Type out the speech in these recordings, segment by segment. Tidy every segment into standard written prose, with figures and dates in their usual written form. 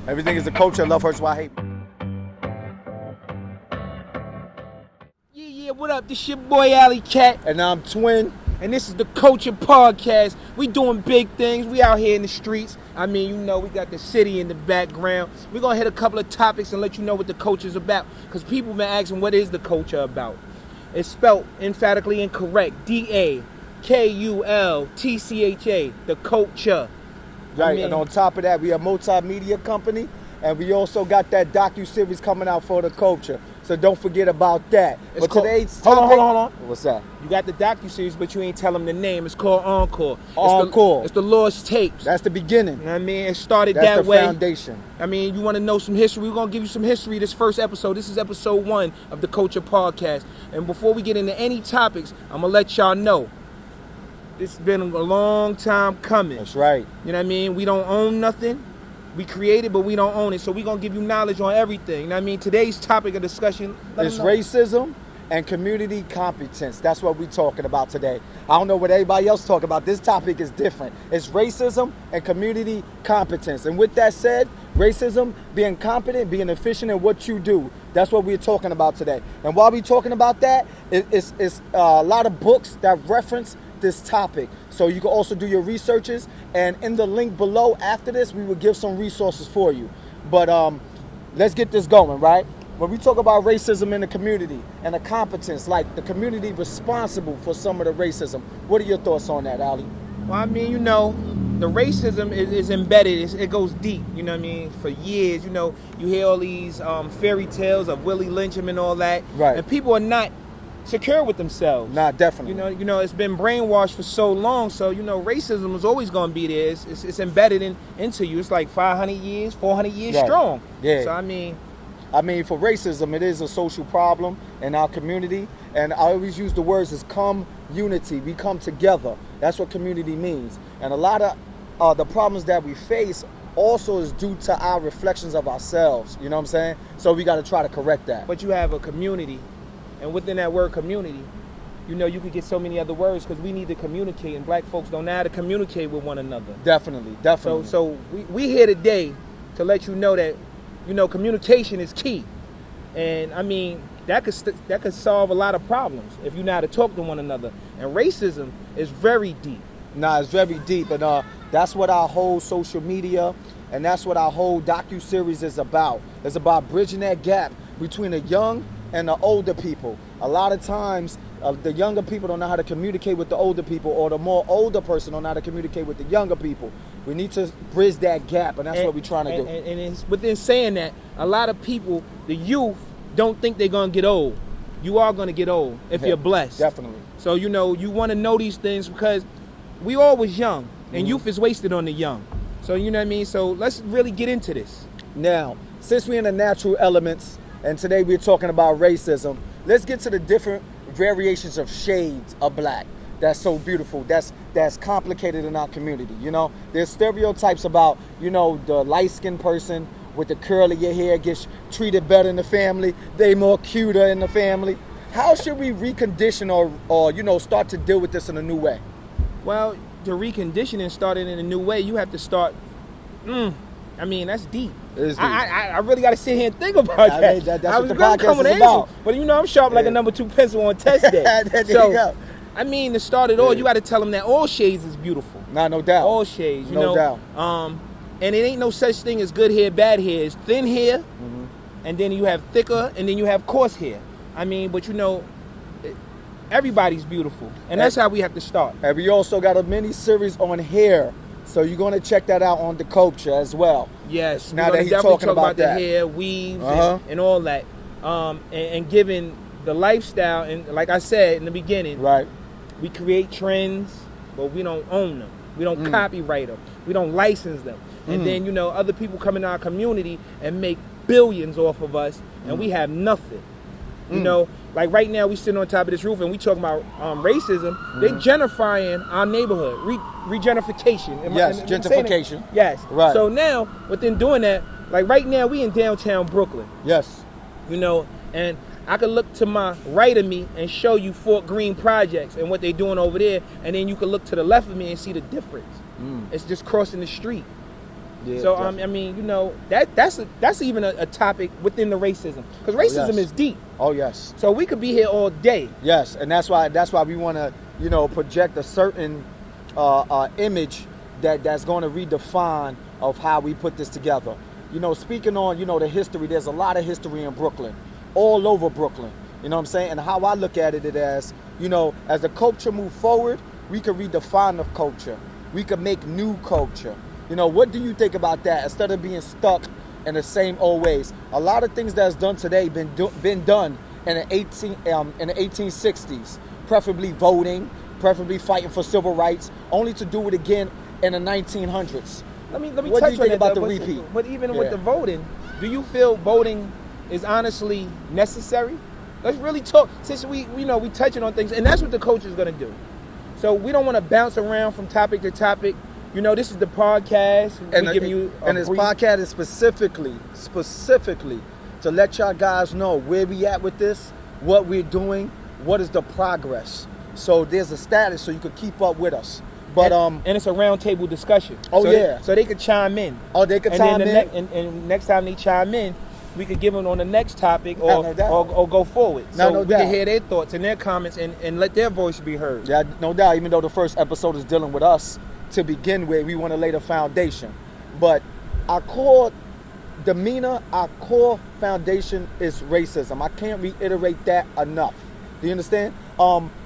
Everything is a culture. Love hurts why I hate. Yeah, what up? This your boy Alley Cat. And I'm Twin. And this is the Cultcha Podcast. We doing big things. We out here in the streets. I mean, you know, we got the city in the background. We're going to hit a couple of topics and let you know what the culture's about. Because people been asking, what is the culture about? It's spelled emphatically incorrect. D-A-K-U-L-T-C-H-A. The culture. Right, and on top of that, we are a multimedia company. And we also got that docu-series coming out for the culture. So don't forget about that. It's but today's hold topic... on. What's that? You got the docu-series, but you ain't tell them the name. It's called Encore. Encore. It's the Lost Tapes. That's the beginning. You know what I mean? It started That's that the way. foundation. I mean, you want to know some history? We're going to give you some history this first episode. This is episode 1 of the Cultcha Podcast. And before we get into any topics, I'm going to let y'all know. This has been a long time coming. That's right. You know what I mean? We don't own nothing. We create it, but we don't own it. So we're going to give you knowledge on everything. You know what I mean? Today's topic of discussion is racism and community competence. That's what we're talking about today. I don't know what everybody else talking about. This topic is different. It's racism and community competence. And with that said, racism, being competent, being efficient in what you do. That's what we're talking about today. And while we're talking about that, it's a lot of books that reference this topic. So you can also do your researches, and in the link below after this, we will give some resources for you. But let's get this going, right? When we talk about racism in the community and the competence, like the community responsible for some of the racism, what are your thoughts on that, Ali? Well, I mean, you know, the racism is embedded. It goes deep, you know what I mean? For years, you know, you hear all these fairy tales of Willie Lyncham and all that. Right. And people are not secure with themselves. Nah, definitely. You know, it's been brainwashed for so long. So, you know, racism is always going to be there. It's embedded into you. It's like 500 years, 400 years right. strong. Yeah. So, I mean, for racism, it is a social problem in our community. And I always use the words as unity. We come together. That's what community means. And a lot of the problems that we face also is due to our reflections of ourselves. You know what I'm saying? So we got to try to correct that. But you have a community. And within that word community, you know, you could get so many other words because we need to communicate, and black folks don't know how to communicate with one another. Definitely. So we here today to let you know that, you know, communication is key. And I mean, that could solve a lot of problems if you know how to talk to one another. And racism is very deep. Nah, it's very deep, and that's what our whole social media and that's what our whole docu-series is about. It's about bridging that gap between the young and the older people. A lot of times, the younger people don't know how to communicate with the older people, or the more older person don't know how to communicate with the younger people. We need to bridge that gap, and that's what we're trying to do. And it's within saying that, a lot of people, the youth, don't think they're going to get old. You are going to get old if you're blessed. Definitely. So, you know, you want to know these things because we always young, and youth is wasted on the young. So, you know what I mean? So let's really get into this. Now, since we're in the natural elements, and today we're talking about racism, let's get to the different variations of shades of black. That's so beautiful. That's complicated in our community. You know, there's stereotypes about, you know, the light-skinned person with the curly hair gets treated better in the family. They more cuter in the family. How should we recondition or you know, start to deal with this in a new way? Well, the reconditioning started in a new way. You have to start. I mean, that's deep. It is deep. I really got to sit here and think about that. I mean, that's what the podcast is about. But you know, I'm sharp like a number 2 pencil on test day. There you go. I mean, to start it all, you got to tell them that all shades is beautiful. Nah, no doubt. All shades, you know. No doubt. And it ain't no such thing as good hair, bad hair. It's thin hair, and then you have thicker, and then you have coarse hair. I mean, but you know, everybody's beautiful, and that's how we have to start. And we also got a mini series on hair, so you're going to check that out on the Cultcha as well. Yes, now we're that he's definitely talking talk about that. the hair, weaves, and all that, and giving the lifestyle. And like I said in the beginning, right? We create trends, but we don't own them. We don't copyright them. We don't license them. And then, you know, other people come in our community and make billions off of us, and we have nothing. You know, like right now we sitting on top of this roof and we talking about racism. They gentrifying our neighborhood, regentrification. Yes, gentrification. Yes. Right. So now, within doing that, like right now we in downtown Brooklyn. Yes. You know, and I could look to my right of me and show you Fort Greene projects and what they're doing over there, and then you can look to the left of me and see the difference. It's just crossing the street. Yeah, So definitely. I mean, you know, that's even a topic within the racism, because racism yes. is deep. Oh yes. So we could be here all day. Yes, and that's why we want to, you know, project a certain image that's going to redefine of how we put this together. You know, speaking on, you know, the history, there's a lot of history in Brooklyn, all over Brooklyn. You know what I'm saying? And how I look at it as, you know, as the culture move forward, we can redefine the culture. We can make new culture. You know, what do you think about that? Instead of being stuck in the same old ways, a lot of things that's done today been done in the 1860s, preferably voting, preferably fighting for civil rights, only to do it again in the 1900s. Let me What touch do you think on about that, the but- repeat? But even Yeah. with the voting, do you feel voting is honestly necessary? Let's really talk, since we touching on things, and that's what the coach is going to do. So we don't want to bounce around from topic to topic. You know, this is the podcast. We give you a and this brief. podcast is specifically to let y'all guys know where we at with this, what we're doing, what is the progress. So there's a status so you could keep up with us. But and it's a round table discussion. Oh, so yeah. so they could chime in. Oh, they could and chime then in? And next time they chime in, we could give them on the next topic or No doubt. or go forward. No, So no we doubt. can hear their thoughts and their comments and let their voice be heard. Yeah, no doubt, even though the first episode is dealing with us to begin with, we want to lay the foundation. But our core demeanor, our core foundation is racism. I can't reiterate that enough. Do you understand?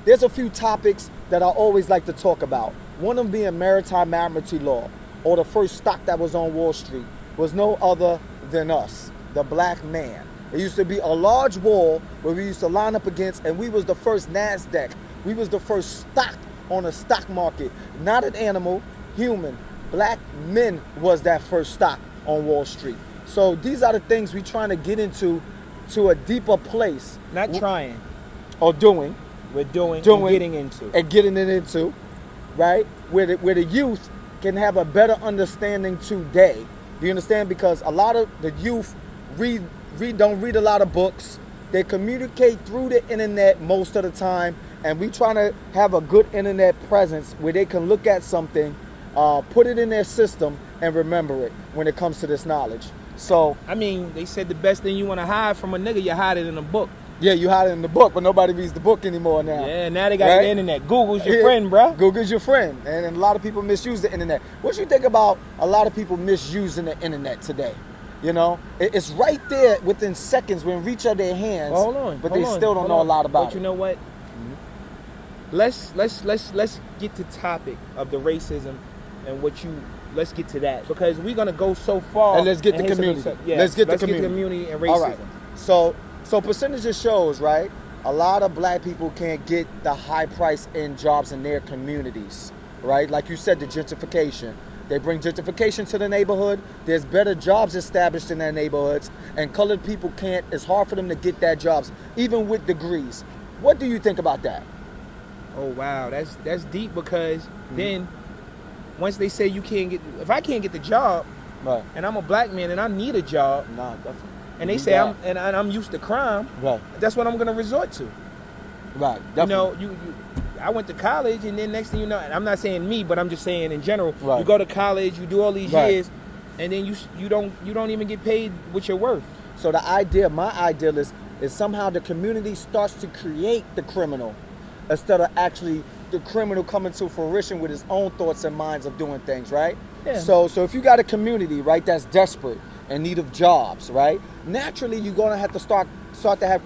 There's a few topics that I always like to talk about. One of them being maritime admiralty law, or the first stock that was on Wall Street, was no other than us, the black man. It used to be a large wall where we used to line up against, and we was the first NASDAQ. We was the first stock on the stock market. Not an animal, human. Black men was that first stock on Wall Street. So these are the things we trying to get into to a deeper place. Not trying. Or doing. We're doing Doing. and getting into. And getting it into, right? Where the youth can have a better understanding today. Do you understand? Because a lot of the youth don't read a lot of books. They communicate through the internet most of the time, and we trying to have a good internet presence where they can look at something, put it in their system, and remember it when it comes to this knowledge. So I mean, they said the best thing you want to hide from a nigga, you hide it in a book. yeah, you hide it in the book, but nobody reads the book anymore now. Yeah, now they got Right? the internet. Google's your Yeah, friend, bruh. Google's your friend, and a lot of people misuse the internet. What you think about a lot of people misusing the internet today? You know, it's right there within seconds when reach of their hands. Well, hold on, but hold they on, still don't hold know on. a lot about But you it. know what? Let's get to topic of the racism and let's get to that, because we're gonna go so far. And let's get the hit some- community. Yeah, Let's get the Get the community. community and racism. All right. So percentages shows, right? A lot of black people can't get the high price in jobs in their communities, right? Like you said, the gentrification. They bring gentrification to the neighborhood. There's better jobs established in their neighborhoods, and colored people can't. It's hard for them to get that jobs, even with degrees. What do you think about that? Oh wow, that's deep, because then once they say you can't get, if I can't get the job Right. and I'm a black man and I need a job, Nah, definitely. and they You say got I'm used to crime, Right. that's what I'm gonna resort to. Right. You know, I went to college, and then next thing you know, and I'm not saying me, but I'm just saying in general, Right. you go to college, you do all these Right. years, and then you don't even get paid what you're worth. So my idea is somehow the community starts to create the criminal instead of actually the criminal coming to fruition with his own thoughts and minds of doing things, right? Yeah. So if you got a community, right, that's desperate in need of jobs, right? Naturally, you're gonna have to start to have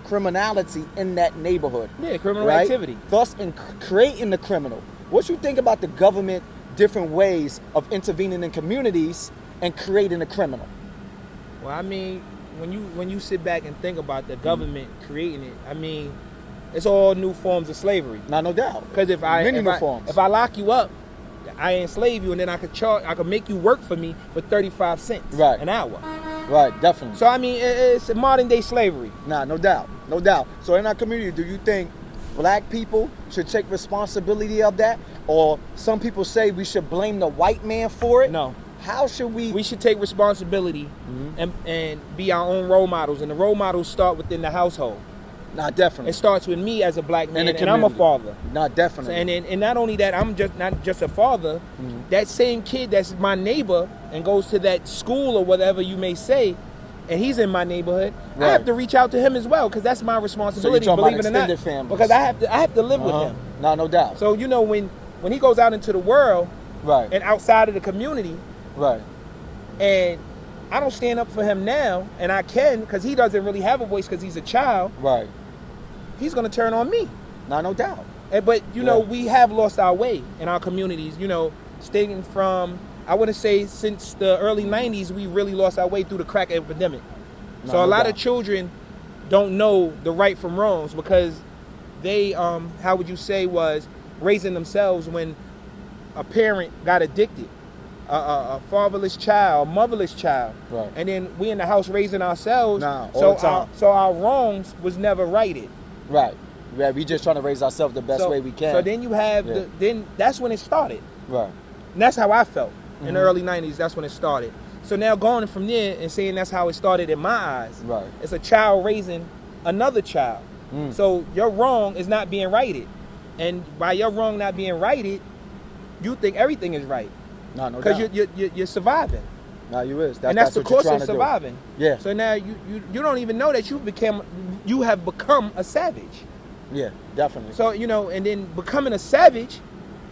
criminality in that neighborhood. Yeah, criminal right? activity. Thus, in creating the criminal. What you think about the government different ways of intervening in communities and creating a criminal? Well, I mean, when you sit back and think about the government creating it, I mean, it's all new forms of slavery. Not no doubt. Because if I lock you up, I enslave you, and then I could make you work for me for 35 cents Right. an hour. Right, definitely. So I mean, it's a modern day slavery. Nah, no doubt. So in our community, do you think black people should take responsibility of that? Or some people say we should blame the white man for it? No. How should we? We should take responsibility and be our own role models, and the role models start within the household. Not definitely. It starts with me as a black man, In the and I'm a community. father. Not definitely. And not only that, I'm just not just a father. That same kid that's my neighbor and goes to that school or whatever you may say, and he's in my neighborhood, I have to reach out to him as well because that's my responsibility. So you're talking believe about it or not, extended families. because I have to live with him. No doubt. So you know when he goes out into the world, Right. and outside of the community, Right. and I don't stand up for him now, and I can because he doesn't really have a voice because he's a child. Right. He's gonna turn on me. No doubt. But you know, we have lost our way in our communities. You know, stating from, I want to say since the early 90s, we really lost our way through the crack epidemic. So a lot of children don't know the right from wrongs because they, how would you say, was raising themselves when a parent got addicted. A fatherless child, a motherless child, Right. and then we in the house raising ourselves. all the time. So our wrongs was never righted. Right. Yeah, we just trying to raise ourselves the best way we can. So then you have then that's when it started. Right. And that's how I felt in the early 90s. That's when it started. So now going from there and saying that's how it started in my eyes. Right. It's a child raising another child. So your wrong is not being righted, and by your wrong not being righted, you think everything is right. No doubt. Because you're surviving. No, you is. And that's the what you're course trying of to do. surviving. Yeah. So now you don't even know that you have become a savage. Yeah, definitely. So, you know, and then becoming a savage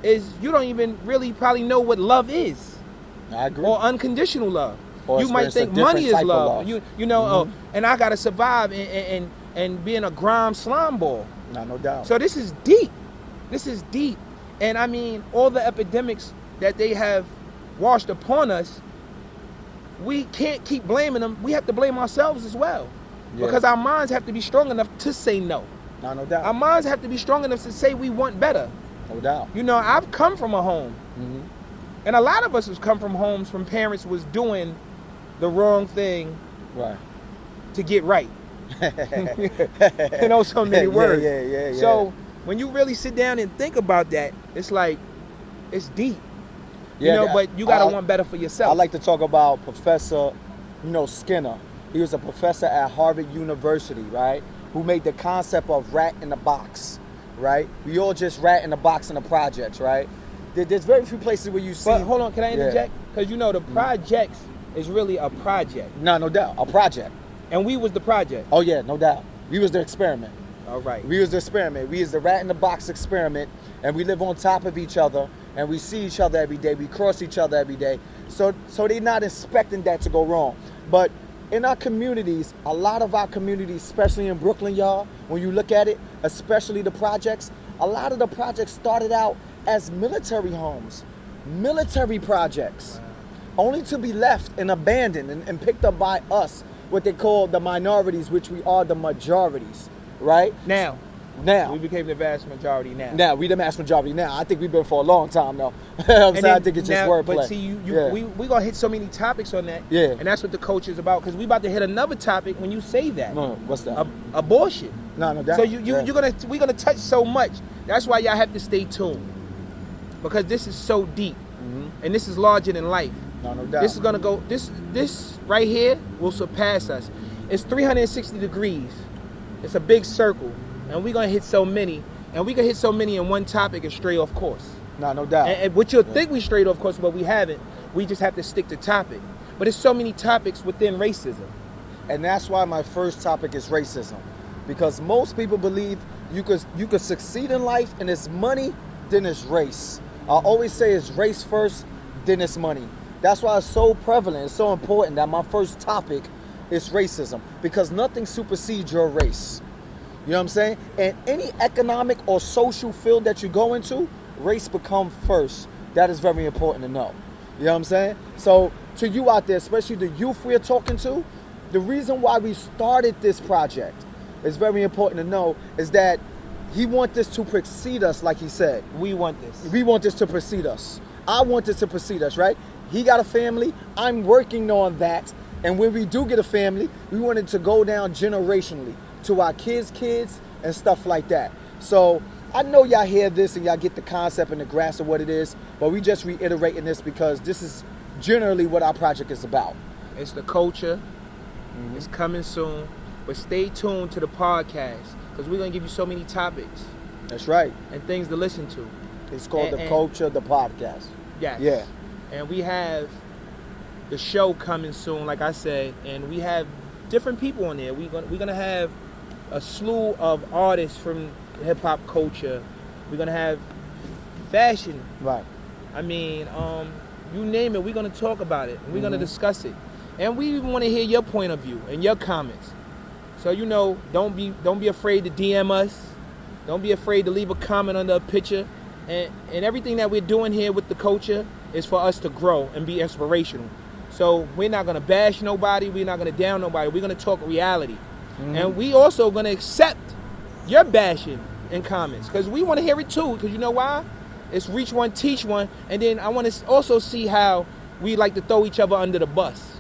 is you don't even really probably know what love is. I agree. Or unconditional love. Or You might experience a think money different is type of love. love. You know, and I gotta survive and being a grime slime ball. No doubt. So this is deep. This is deep. And I mean, all the epidemics that they have washed upon us, we can't keep blaming them. We have to blame ourselves as well. Yeah. Because our minds have to be strong enough to say no. No doubt. Our minds have to be strong enough to say we want better. No doubt. You know, I've come from a home. And a lot of us have come from homes from parents was doing the wrong thing Right. to get right. You know, so many words. Yeah. So when you really sit down and think about that, it's like, it's deep. Yeah, you know, but you gotta want better for yourself. I like to talk about Professor, Skinner. He was a professor at Harvard University, right? Who made the concept of rat in the box, right? We all just rat in the box in the projects, right? There's very few places where you see. But hold on, can I interject? Because you know the projects is really a project. No doubt, a project. And we was the project. Oh yeah, no doubt. We was the experiment. All right. We was the experiment. We was the rat in the box experiment, and we live on top of each other, and we see each other every day. We cross each other every day. So they're not expecting that to go wrong. But in our communities, a lot of our communities, especially in Brooklyn, y'all, when you look at it, especially the projects, a lot of the projects started out as military homes, military projects, only to be left and abandoned and picked up by us, what they call the minorities, which we are the majorities, right? Now. Now. We became the vast majority now. Now, we the mass majority now. I think we've been for a long time, though. I'm saying, I think it's just wordplay. But see, we going to hit so many topics on that. Yeah. And that's what the coach is about, because we about to hit another topic when you say that. What's that? Abortion. No doubt. So we're gonna touch so much. That's why y'all have to stay tuned, because this is so deep, and this is larger than life. No doubt. This is gonna go. This right here will surpass us. It's 360 degrees. It's a big circle, and we're gonna hit so many, and we can hit so many in one topic and stray off course. No doubt. And what you'll think we strayed off course, but we haven't. We just have to stick to topic. But there's so many topics within racism. And that's why my first topic is racism, because most people believe you could succeed in life and it's money, then it's race. I always say it's race first, then it's money. That's why it's so prevalent, it's so important that my first topic is racism, because nothing supersedes your race. You know what I'm saying? And any economic or social field that you go into, race become first. That is very important to know. You know what I'm saying? So to you out there, especially the youth we're talking to, the reason why we started this project is very important to know, is that he wants this to precede us, like he said. We want this. We want this to precede us. I want this to precede us, right? He got a family. I'm working on that. And when we do get a family, we want it to go down generationally to our kids' kids and stuff like that. So I know y'all hear this and y'all get the concept and the grasp of what it is, but we just reiterating this because this is generally what our project is about. It's the culture. It's coming soon. But stay tuned to the podcast, because we're going to give you so many topics. That's right. And things to listen to. It's called the Kultcha, the podcast. Yes. Yeah. And we have the show coming soon, like I said, and we have different people on there. We're gonna have a slew of artists from hip hop culture. We're gonna have fashion. Right. I mean, you name it, we're gonna talk about it. We're gonna discuss it, and we even want to hear your point of view and your comments. So don't be afraid to DM us. Don't be afraid to leave a comment under a picture. And everything that we're doing here with the culture is for us to grow and be inspirational. So we're not going to bash nobody. We're not going to down nobody. We're going to talk reality. And we also going to accept your bashing in comments because we want to hear it too. Because you know why? It's reach one, teach one. And then I want to also see how we like to throw each other under the bus.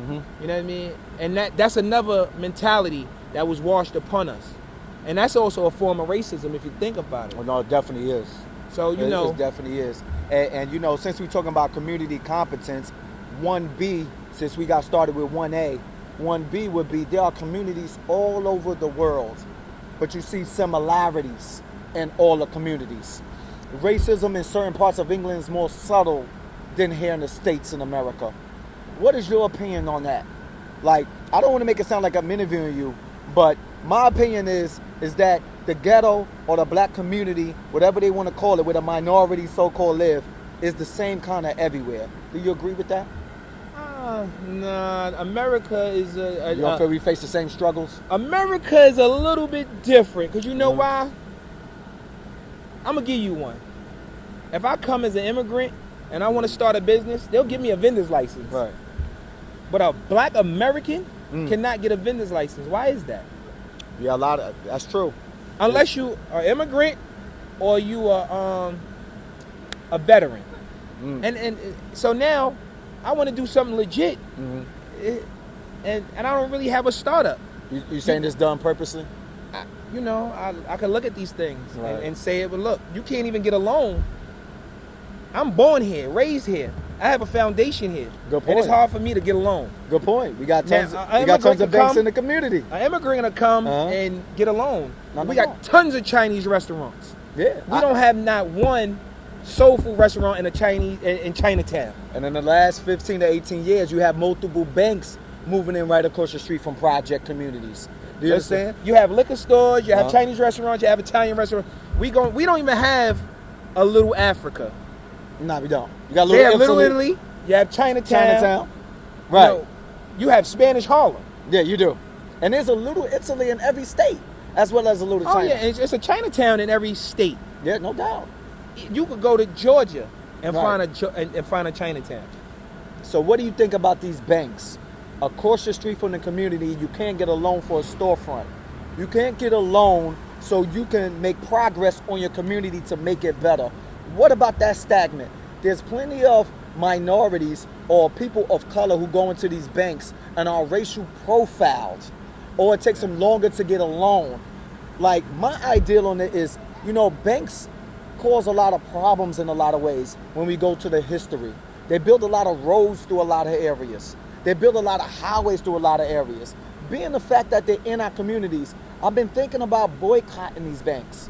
You know what I mean? And that's another mentality that was washed upon us. And that's also a form of racism if you think about it. Well, no, it definitely is. So, it definitely is. And since we're talking about community competence, 1B, since we got started with 1A, 1B would be there are communities all over the world, but you see similarities in all the communities. Racism in certain parts of England is more subtle than here in the States in America. What is your opinion on that? Like, I don't want to make it sound like I'm interviewing you, but my opinion is that the ghetto or the black community, whatever they want to call it, where the minority so-called live, is the same kind of everywhere. Do you agree with that? Nah, America is you don't feel we face the same struggles? America is a little bit different, because you know why? I'm going to give you one. If I come as an immigrant and I want to start a business, they'll give me a vendor's license. Right. But a black American cannot get a vendor's license. Why is that? Yeah, that's true. Unless you are immigrant or you are a veteran. And so now I want to do something legit. And I don't really have a startup. You saying this done purposely? I can look at these things and say, but look, you can't even get a loan. I'm born here, raised here. I have a foundation here. Good point. And it's hard for me to get a loan. Good point. We got tons of banks in the community. An immigrant to come and get a loan. We got tons of Chinese restaurants. Yeah. We don't have not one soul food restaurant in Chinatown. And in the last 15 to 18 years, you have multiple banks moving in right across the street from project communities. Do you understand? You have liquor stores, you have Chinese restaurants, you have Italian restaurants. We don't even have a Little Africa. No, we don't. You got Little Italy. You have Chinatown. Right. You have Spanish Harlem. Yeah, you do. And there's a Little Italy in every state, as well as a Little China. Oh, yeah, it's a Chinatown in every state. Yeah, no doubt. You could go to Georgia and find a Chinatown. So what do you think about these banks? Across the street from the community, you can't get a loan for a storefront. You can't get a loan so you can make progress on your community to make it better. What about that stagnant? There's plenty of minorities or people of color who go into these banks and are racial profiled, or it takes them longer to get a loan. Like, my ideal on it is, banks cause a lot of problems in a lot of ways when we go to the history. They build a lot of roads through a lot of areas. They build a lot of highways through a lot of areas. Being the fact that they're in our communities, I've been thinking about boycotting these banks.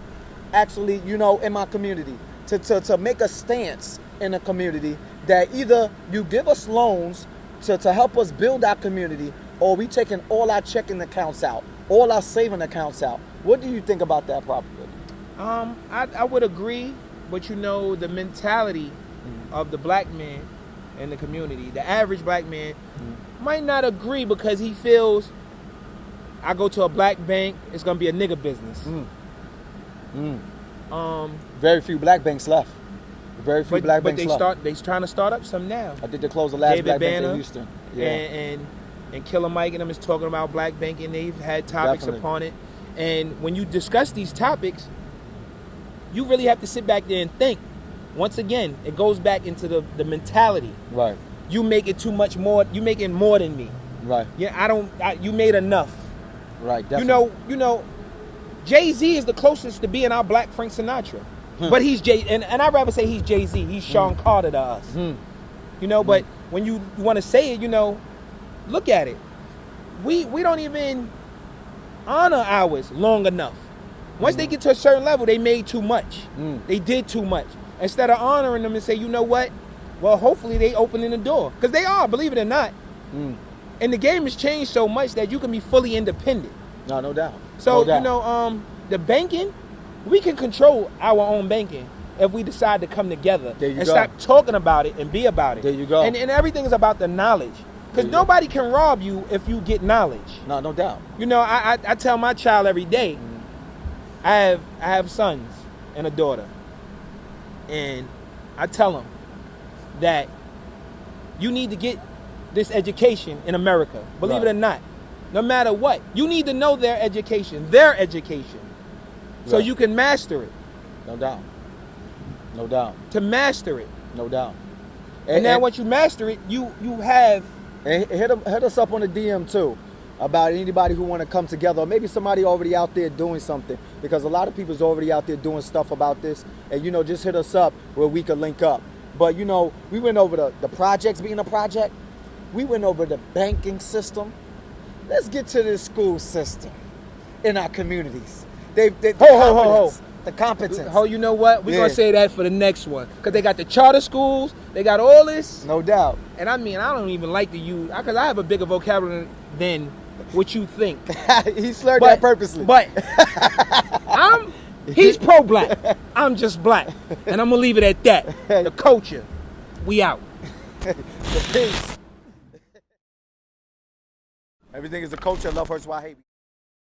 Actually, in my community, to make a stance in a community that either you give us loans to help us build our community, or we taking all our checking accounts out, all our saving accounts out. What do you think about that probably? I would agree, but the mentality of the black man in the community, the average black man, might not agree because he feels, I go to a black bank, it's gonna be a nigga business. Very few black banks left. Very few black banks left. They're trying to start up some now. I think they closed the last David black Banner bank in Houston. Yeah. And Killer Mike and them is talking about black banking. They've had topics upon it. And when you discuss these topics, you really have to sit back there and think. Once again, it goes back into the mentality. Right. You make it too much more. You making more than me. Right. Yeah, you made enough. Right. Definitely. Jay-Z is the closest to being our black Frank Sinatra. But he's and I'd rather say he's Jay-Z. He's Sean Carter to us. But when you want to say it, look at it. We don't even honor ours long enough. Once they get to a certain level, they made too much. They did too much. Instead of honoring them and say, you know what? Well, hopefully they opening the door. Because they are, believe it or not. And the game has changed so much that you can be fully independent. No doubt. So, No doubt. you know, the banking, we can control our own banking if we decide to come together and stop talking about it and be about it. There you go. And everything is about the knowledge. Because nobody can rob you if you get knowledge. No doubt. You know, I tell my child every day, I have sons and a daughter. And I tell them that you need to get this education in America. Believe it or not. No matter what. You need to know their education. So you can master it. No doubt. No doubt. To master it. No doubt. And now once you master it, you have... And hit us up on the DM too about anybody who want to come together, or maybe somebody already out there doing something, because a lot of people's already out there doing stuff about this, and you know, just hit us up where we could link up. But you know, we went over the projects being a project, we went over the banking system. Let's get to the school system in our communities. The competence. Oh, you know what? We're going to say that for the next one. Because they got the charter schools. They got all this. No doubt. And I mean, I don't even like to use... Because I have a bigger vocabulary than what you think. He slurred that purposely. But he's pro-black. I'm just black. And I'm going to leave it at that. The culture. We out. The peace. Everything is a culture. Love hurts, why hate.